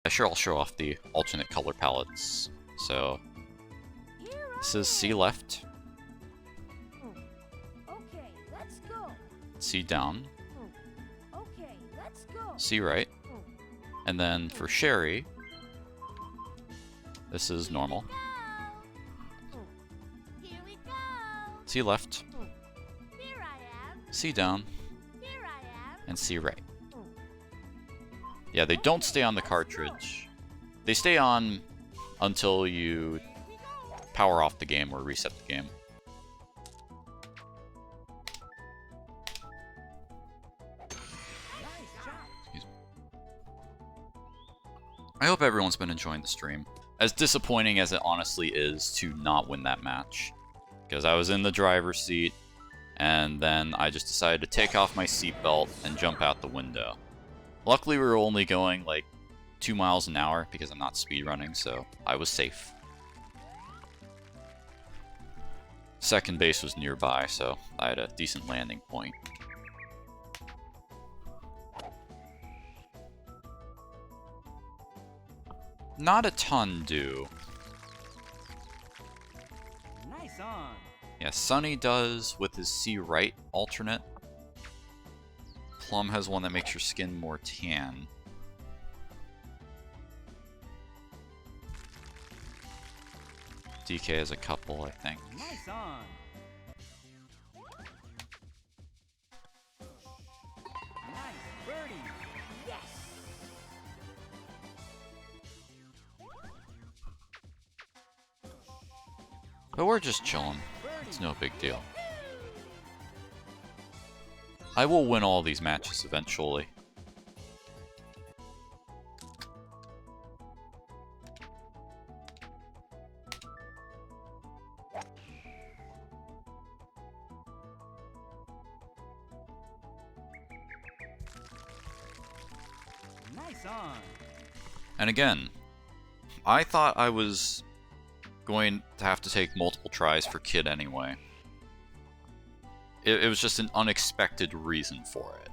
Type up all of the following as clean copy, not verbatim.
Sure, I'll show off the alternate color palettes. So, this is C left, Okay, let's go. C down, Okay, let's go. C right, and then for Sherry, this is normal. Here we go. C left, Here I am. C down, Here I am. and C right. Yeah, they don't stay on the cartridge. They stay on until you power off the game or reset the game. Excuse me. I hope everyone's been enjoying the stream. As disappointing as it honestly is to not win that match. Because I was in the driver's seat, and then I just decided to take off my seatbelt and jump out the window. Luckily we were only going like 2 miles an hour because I'm not speedrunning, so I was safe. Second base was nearby, so I had a decent landing point. Not a ton do. Nice on. Yeah, Sunny does with his C right alternate. Plum has one that makes your skin more tan. DK has a couple, I think. Nice on. Nice birdie. Yes. But we're just chilling. It's no big deal. I will win all these matches eventually. Nice on. And again, I thought I was going to have to take multiple tries for Kid anyway. It was just an unexpected reason for it.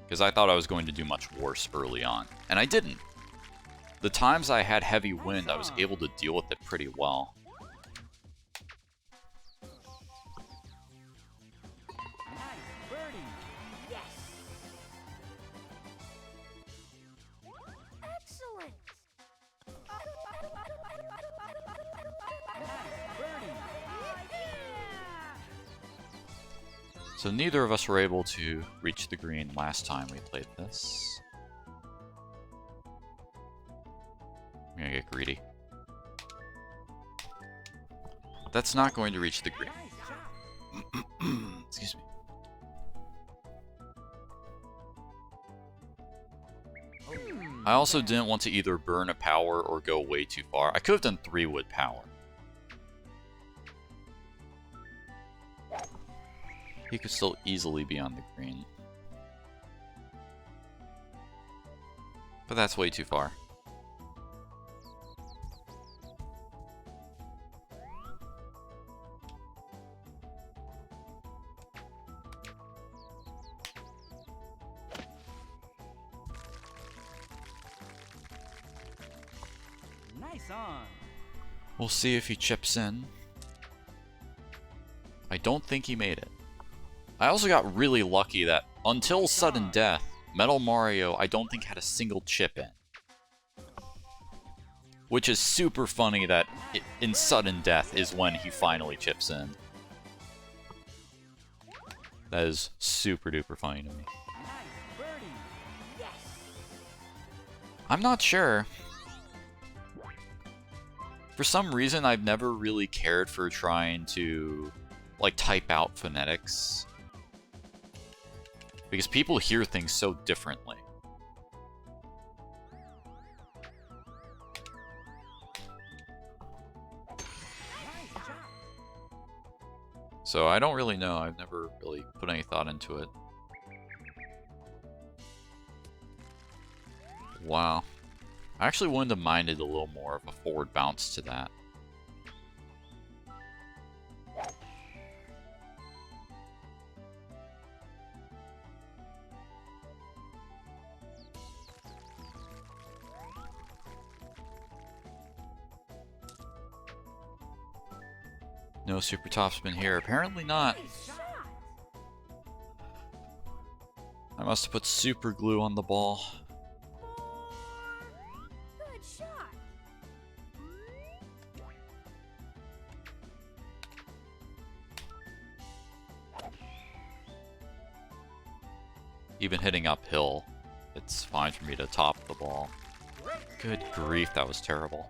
Because I thought I was going to do much worse early on. And I didn't. The times I had heavy wind, I was able to deal with it pretty well. Nice birdie. Yes. Excellent. Nice birdie. Yeah. So neither of us were able to reach the green last time we played this. I'm gonna get greedy. That's not going to reach the green. Nice shot. Excuse me. I also didn't want to either burn a power or go way too far. I could have done 3-wood power. He could still easily be on the green. But that's way too far. Nice on. We'll see if he chips in. I don't think he made it. I also got really lucky that, until sudden death, Metal Mario I don't think had a single chip in. Which is super funny that in sudden death is when he finally chips in. That is super duper funny to me. Nice birdie. Yes. I'm not sure. For some reason, I've never really cared for trying to, like, type out phonetics. Because people hear things so differently. Nice shot. So I don't really know. I've never really put any thought into it. Wow. I actually wouldn't have minded a little more of a forward bounce to that. No super topspin here. Apparently not. Nice shot. I must have put super glue on the ball. Good shot. Even hitting uphill, it's fine for me to top the ball. Good grief, that was terrible.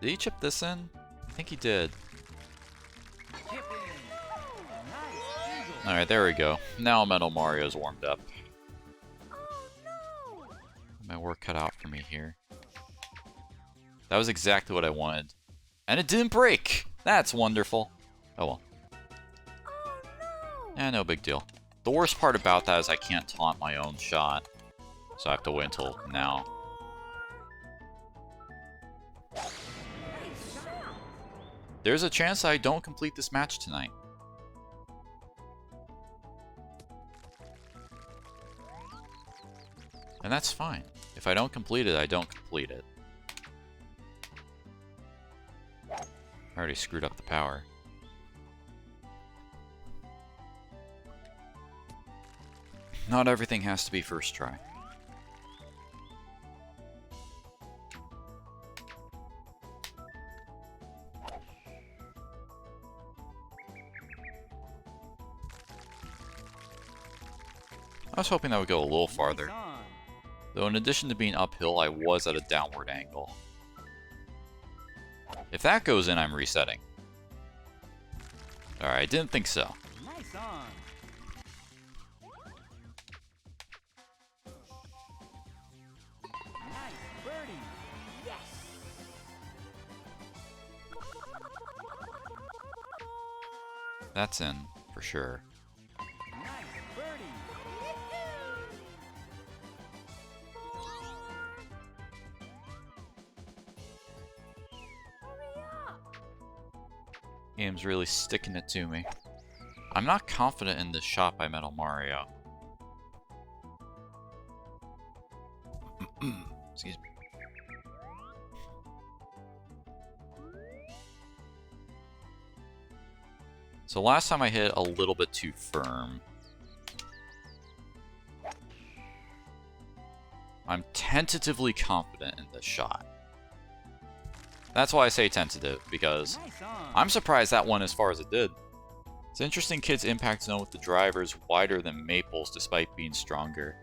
Did he chip this in? I think he did. Chip in. Nice eagle. Alright, there we go. Now Metal Mario's warmed up. Oh no. My work cut out for me here. That was exactly what I wanted. And it didn't break! That's wonderful. Oh well. Oh no. Eh, no big deal. The worst part about that is I can't taunt my own shot. So I have to wait until now. Nice shot. There's a chance I don't complete this match tonight. And that's fine. If I don't complete it, I don't complete it. I already screwed up the power. Not everything has to be first try. I was hoping that would go a little farther. Nice on. Though in addition to being uphill, I was at a downward angle. If that goes in, I'm resetting. Alright, I didn't think so. Nice on. Nice birdie. Yes. That's in, for sure. Nice birdie. Hurry up. Game's really sticking it to me. I'm not confident in this shot by Metal Mario. Excuse me. So last time I hit a little bit too firm. I'm tentatively confident in this shot. That's why I say tentative, because Nice on. I'm surprised that went as far as it did. It's interesting Kid's impact zone with the drivers wider than Maple's despite being stronger.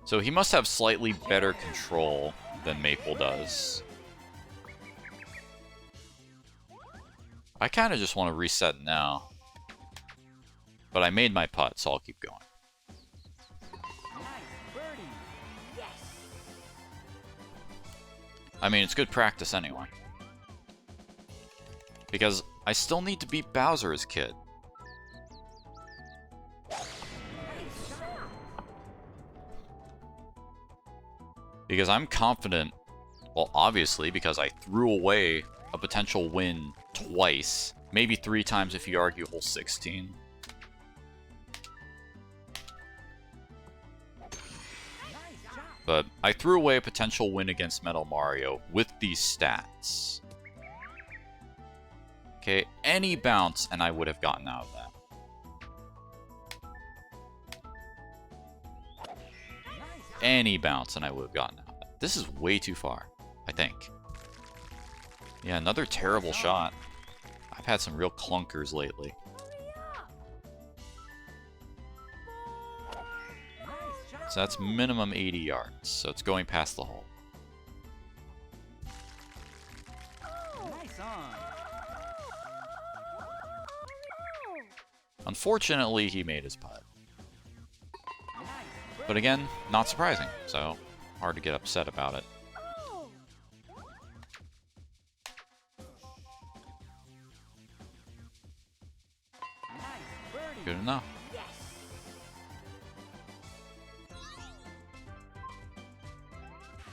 So he must have slightly better control than Maple does. I kind of just want to reset now. But I made my putt, so I'll keep going. Nice birdie. Yes. I mean, it's good practice anyway. Because I still need to beat Bowser as Kid. Nice shot. Because I'm confident, well, obviously, because I threw away a potential win twice. Maybe 3 times if you argue hole 16. Nice job. But I threw away a potential win against Metal Mario with these stats. Okay, any bounce and I would have gotten out of that. Nice. Any bounce and I would have gotten out of that. This is way too far, I think. Yeah, another terrible shot. I've had some real clunkers lately. Hurry up. Nice job. So that's minimum 80 yards, so it's going past the hole. Oh. Nice on. Oh. Unfortunately, he made his putt. Nice birdie. But again, not surprising, so hard to get upset about it. Oh. Nice birdie. Good enough. Yes.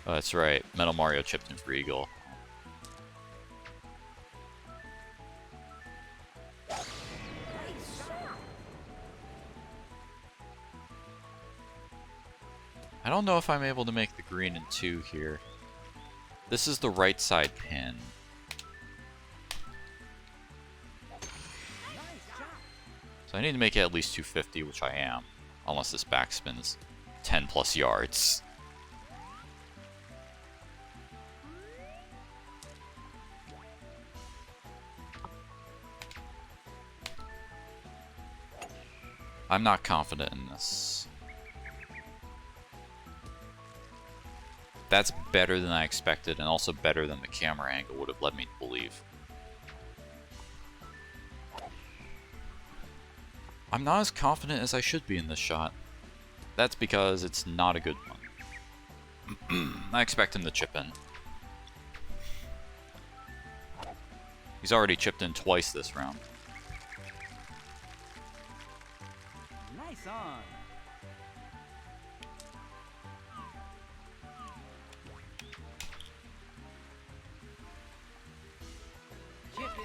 Oh, that's right. Metal Mario chipped in for eagle. Nice shot. I don't know if I'm able to make the green in 2 here. This is the right side pin. So I need to make it at least 250, which I am. Unless this backspins 10 plus yards. I'm not confident in this. That's better than I expected, and also better than the camera angle would have led me to believe. I'm not as confident as I should be in this shot. That's because it's not a good one. I expect him to chip in. He's already chipped in twice this round. Nice on.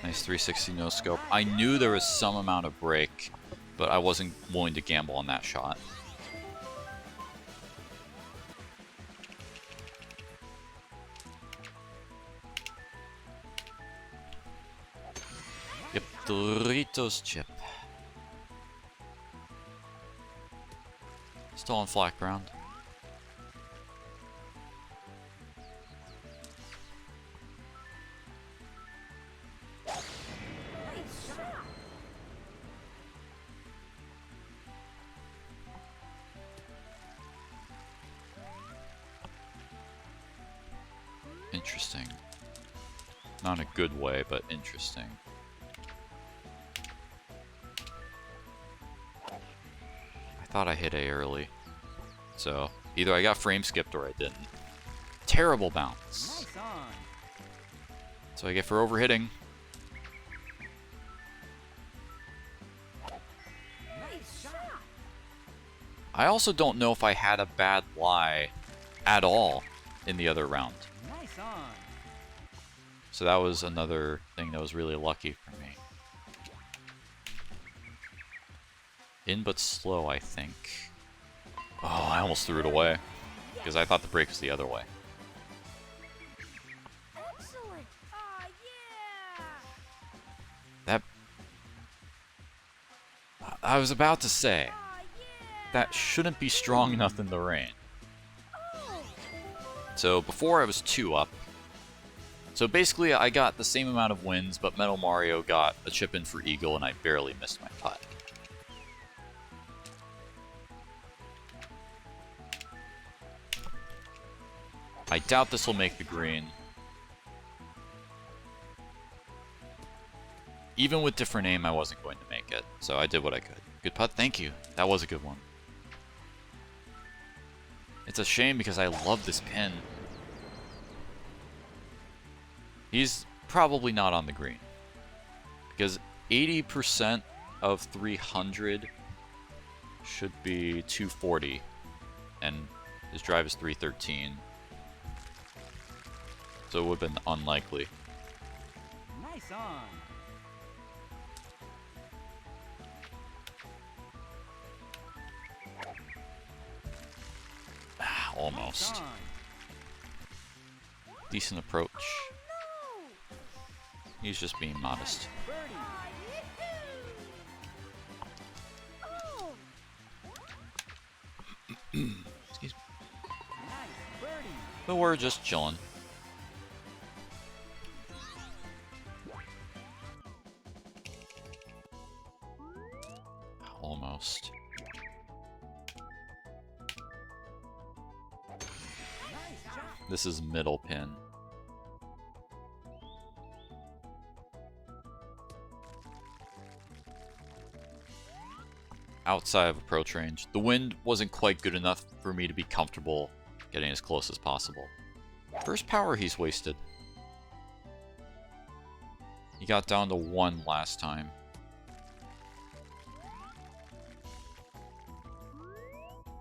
Nice 360 no scope. I knew there was some amount of break, but I wasn't willing to gamble on that shot. Yep, Doritos chip. Still on flak ground. Interesting. Not in a good way, but interesting. I thought I hit A early. So, either I got frame skipped or I didn't. Terrible bounce. Nice on. So I get for overhitting. Nice shot. I also don't know if I had a bad lie at all in the other round. Nice on. So that was another thing that was really lucky for me. In but slow, I think. Oh, I almost threw it away. Because I thought the break was the other way. Excellent. Ah, yeah. That... I was about to say, Ah, yeah. that shouldn't be strong enough in the rain. Oh. So before I was 2 up. So basically I got the same amount of wins, but Metal Mario got a chip in for Eagle and I barely missed my putt. I doubt this will make the green. Even with different aim, I wasn't going to make it, so I did what I could. Good putt, thank you. That was a good one. It's a shame because I love this pin. He's probably not on the green. Because 80% of 300 should be 240. And his drive is 313. So it would have been unlikely. Nice on. Almost. Nice on. Decent approach. No. He's just being modest. Birdie. Ah, yeah. Oh. Excuse me. Nice birdie. But we're just chilling. Almost. Nice shot. This is middle pin. Outside of approach range. The wind wasn't quite good enough for me to be comfortable getting as close as possible. First power he's wasted. He got down to 1 last time.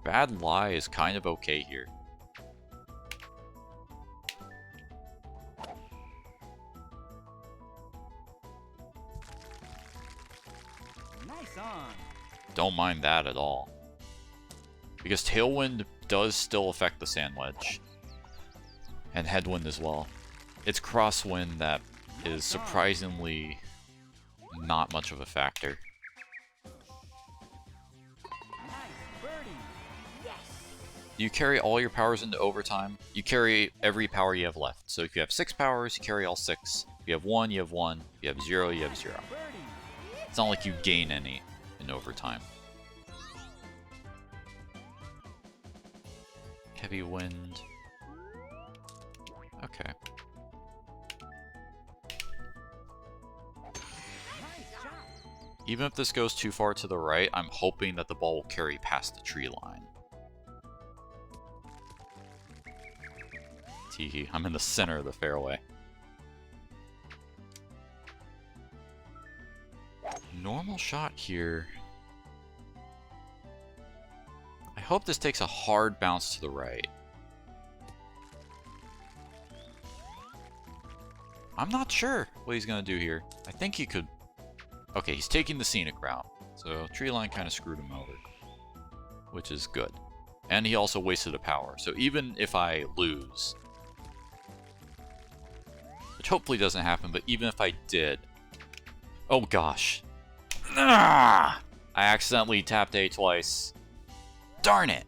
Bad lie is kind of okay here. Nice on. Don't mind that at all. Because Tailwind does still affect the sand wedge. And headwind as well. It's crosswind that is surprisingly not much of a factor. Nice birdie. Yes. You carry all your powers into overtime. You carry every power you have left. So if you have 6 powers, you carry all 6. If you have 1, you have 1. If you have 0, you have 0. Birdie. It's not like you gain any in overtime. Heavy wind. Okay. Nice shot. Even if this goes too far to the right, I'm hoping that the ball will carry past the tree line. Teehee, I'm in the center of the fairway. Normal shot here. I hope this takes a hard bounce to the right. I'm not sure what he's gonna do here. I think he could... Okay, he's taking the scenic route. So tree line kind of screwed him over. Which is good. And he also wasted a power. So even if I lose... Which hopefully doesn't happen, but even if I did... Oh gosh. Ah! I accidentally tapped A twice. Darn it!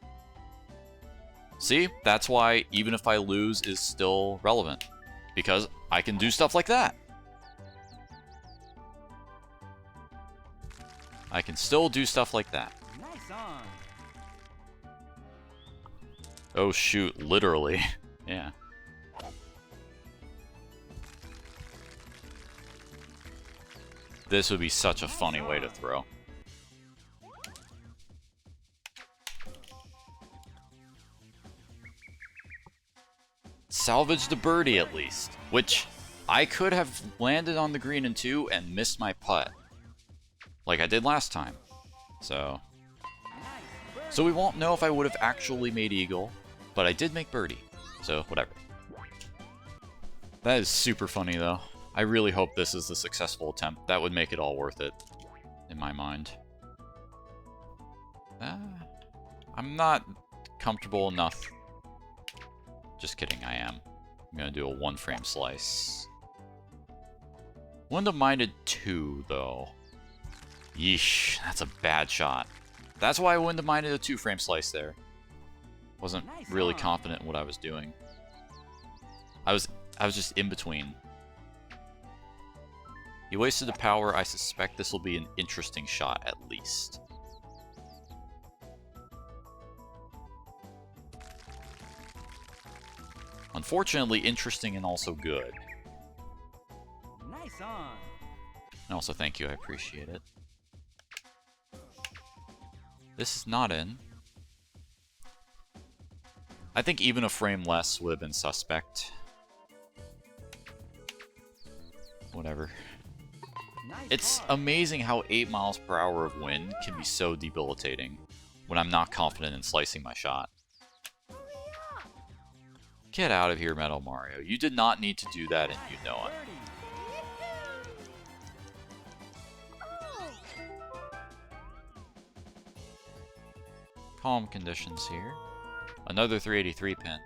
See? That's why even if I lose is still relevant. Because I can do stuff like that. I can still do stuff like that. Nice on. Oh shoot, literally. Yeah. This would be such a funny way to throw. Salvage the birdie at least, which I could have landed on the green in 2 and missed my putt, like I did last time. So we won't know if I would have actually made eagle, but I did make birdie, so whatever. That is super funny though. I really hope this is a successful attempt. That would make it all worth it, in my mind. I'm not comfortable enough. Just kidding, I am. I'm gonna do a 1-frame slice. Wouldn't have minded 2, though. Yeesh, that's a bad shot. That's why I wouldn't have minded a 2-frame slice there. Wasn't really confident in what I was doing. I was just in between. He wasted a power. I suspect this will be an interesting shot at least. Unfortunately, interesting and also good. Nice on. And also, thank you. I appreciate it. This is not in. I think even a frame less would have been suspect. Whatever. Nice It's on. amazing how 8 miles per hour of wind can be so debilitating when I'm not confident in slicing my shot. Get out of here, Metal Mario. You did not need to do that, and you know it. Birdie. Oh. Calm conditions here. Another 383 pin.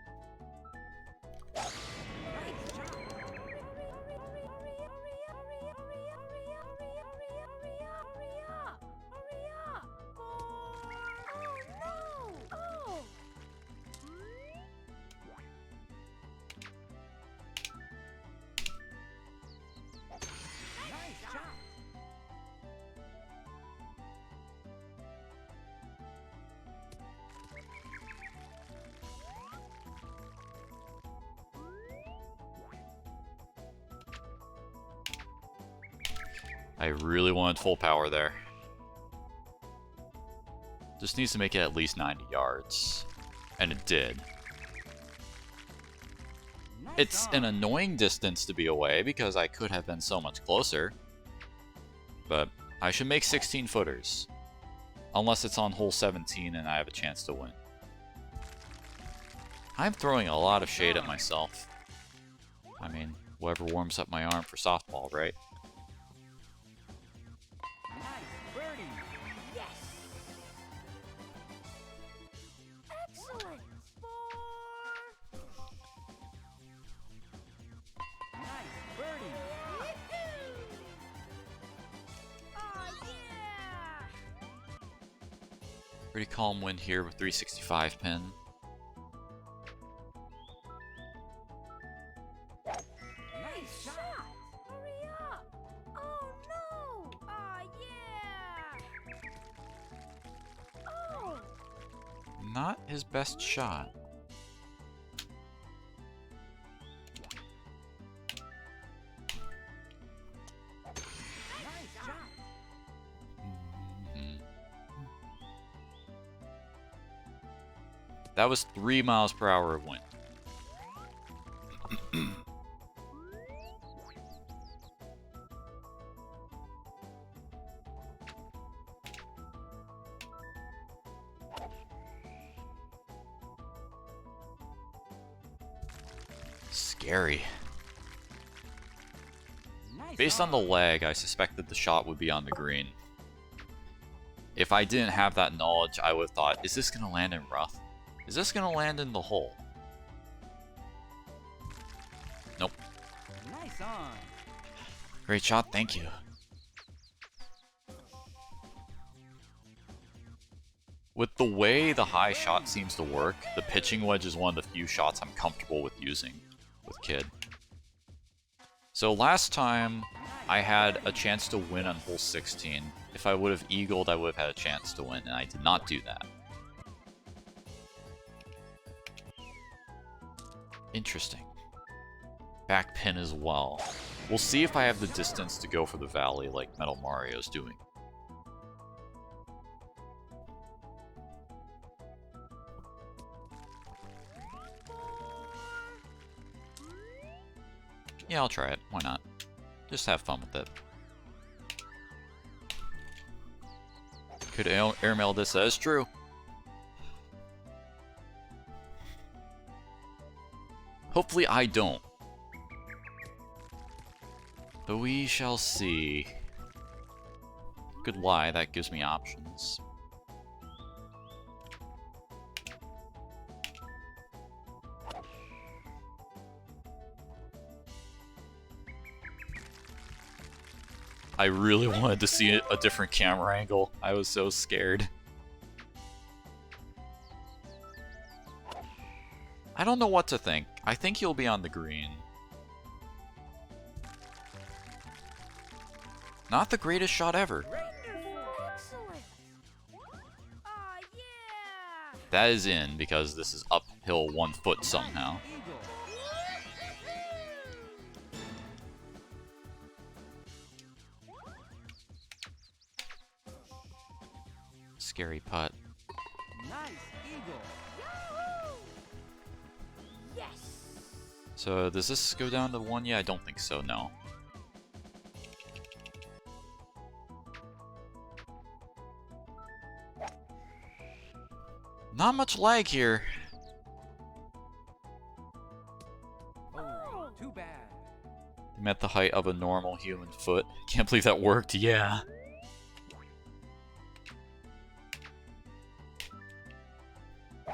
Nice shot. I really wanted full power there. Just needs to make it at least 90 yards. And it did. Nice It's on. an annoying distance to be away because I could have been so much closer. But I should make 16 footers. Unless it's on hole 17 and I have a chance to win. I'm throwing a lot of shade at myself. I mean, whoever warms up my arm for softball, right? Nice birdie. Yes. Excellent. Pretty calm wind here with 365 pin. Nice shot. Hurry up! Oh no! Aw, yeah! Oh! Not his best shot. Nice shot. Mhm. That was 3 miles per hour of wind. Scary. Nice Based on the on. lag, I suspected the shot would be on the green. If I didn't have that knowledge, I would have thought, is this going to land in rough? Is this going to land in the hole? Nope. Nice on. Great shot, thank you. With the way the high shot seems to work, the pitching wedge is one of the few shots I'm comfortable with using with Kid. So last time, I had a chance to win on hole 16. If I would have eagled, I would have had a chance to win, and I did not do that. Interesting. Back pin as well. We'll see if I have the distance to go for the valley like Metal Mario's doing. Yeah, I'll try it. Why not? Just have fun with it. Could airmail this, that is true. Hopefully I don't. But we shall see. Good lie, that gives me options. I really wanted to see a different camera angle. I was so scared. I don't know what to think. I think he'll be on the green. Not the greatest shot ever. Wonderful! Excellent! Aw, yeah! That is in because this is uphill 1 foot somehow. Eagle. Scary putt. Nice eagle. Yahoo! Yes! So does this go down to 1? Yeah, I don't think so, no. Not much lag here. Oh, too bad. I'm at the height of a normal human foot. Can't believe that worked, yeah.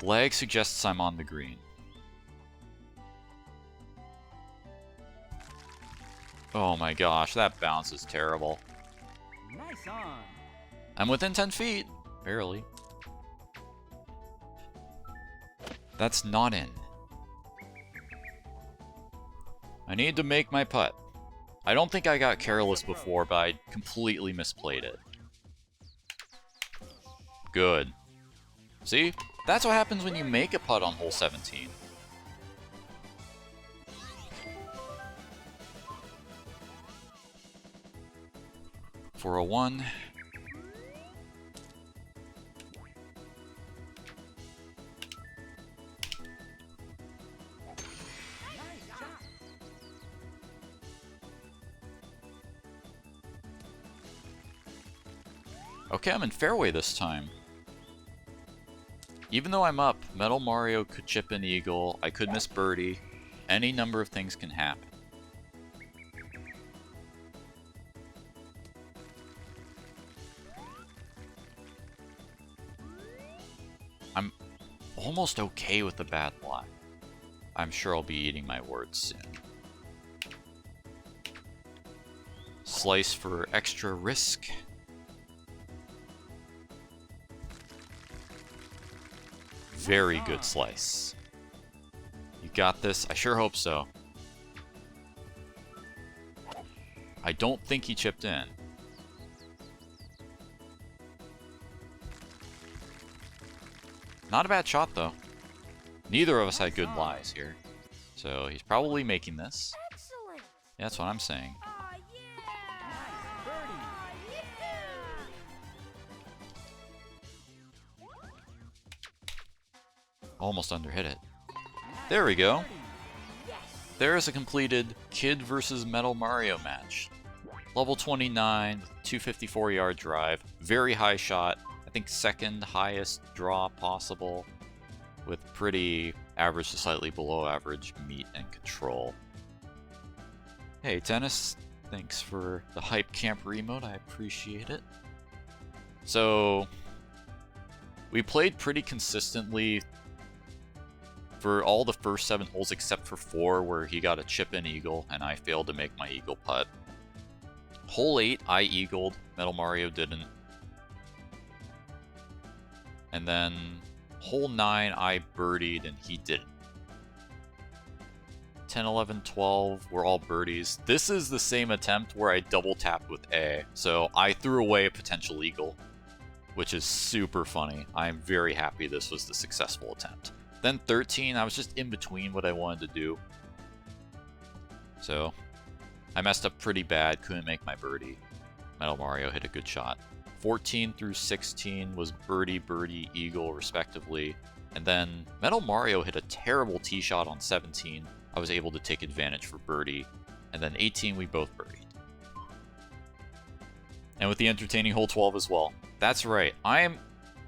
Lag suggests I'm on the green. Oh my gosh, that bounce is terrible. Nice on. I'm within 10 feet. Barely. That's not in. I need to make my putt. I don't think I got careless before, but I completely misplayed it. Good. See? That's what happens when you make a putt on hole 17. For a 1. Nice shot. Okay, I'm in fairway this time. Even though I'm up, Metal Mario could chip an eagle, I could miss birdie. Any number of things can happen. I'm almost okay with the bad luck. I'm sure I'll be eating my words soon. Slice for extra risk. very good slice. You got this? I sure hope so. I don't think he chipped in. Not a bad shot, though. Neither of us had good lies here. So he's probably making this. Excellent. Yeah, that's what I'm saying. Ah, yeah. Nice birdie. Ah, yeah. Almost underhit it. There we go. Yes. There is a completed Kid versus Metal Mario match. Level 29, 254-yard drive, very high shot. I think second highest draw possible, with pretty average to slightly below average meat and control. Hey, Tennis, thanks for the Hype Camp remote, I appreciate it. So, we played pretty consistently for all the first 7 holes except for 4 where he got a chip-in eagle and I failed to make my eagle putt. Hole 8, I eagled, Metal Mario didn't. And then hole 9, I birdied and he didn't. 10, 11, 12 were all birdies. This is the same attempt where I double tapped with A, so I threw away a potential eagle, which is super funny. I'm very happy this was the successful attempt. Then 13, I was just in between what I wanted to do. So, I messed up pretty bad, couldn't make my birdie. Metal Mario hit a good shot. 14 through 16 was birdie, birdie, eagle, respectively. And then Metal Mario hit a terrible tee shot on 17. I was able to take advantage for birdie. And then 18, we both birdied. And with the entertaining hole 12 as well. That's right,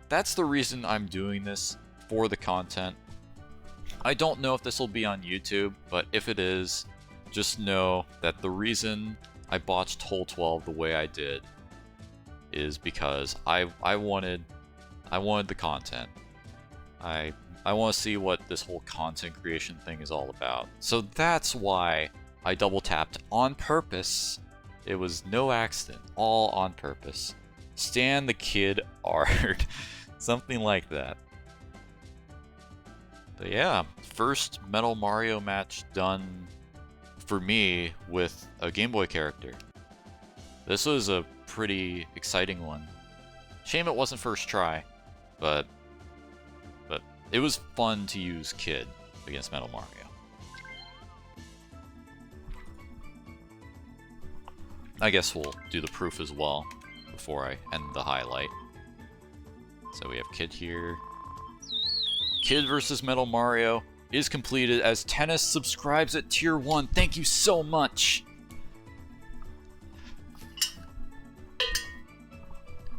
that's the reason I'm doing this, for the content. I don't know if this will be on YouTube, but if it is, just know that the reason I botched hole 12 the way I did is because I wanted the content. I want to see what this whole content creation thing is all about. So that's why I double tapped on purpose. It was no accident, all on purpose. Stan the Kid art, something like that. But yeah, first Metal Mario match done for me with a Game Boy character. This was a pretty exciting one. Shame it wasn't first try, but it was fun to use Kid against Metal Mario. I guess we'll do the proof as well before I end the highlight. So we have Kid here. Kid versus Metal Mario is completed as Tennis subscribes at tier 1. Thank you so much.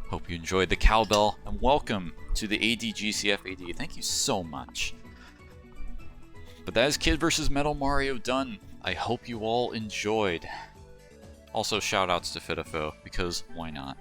Hope you enjoyed the cowbell, and welcome to the ADGCFAD. Thank you so much. But that is Kid vs. Metal Mario done. I hope you all enjoyed. Also, shoutouts to Fitafo, because why not?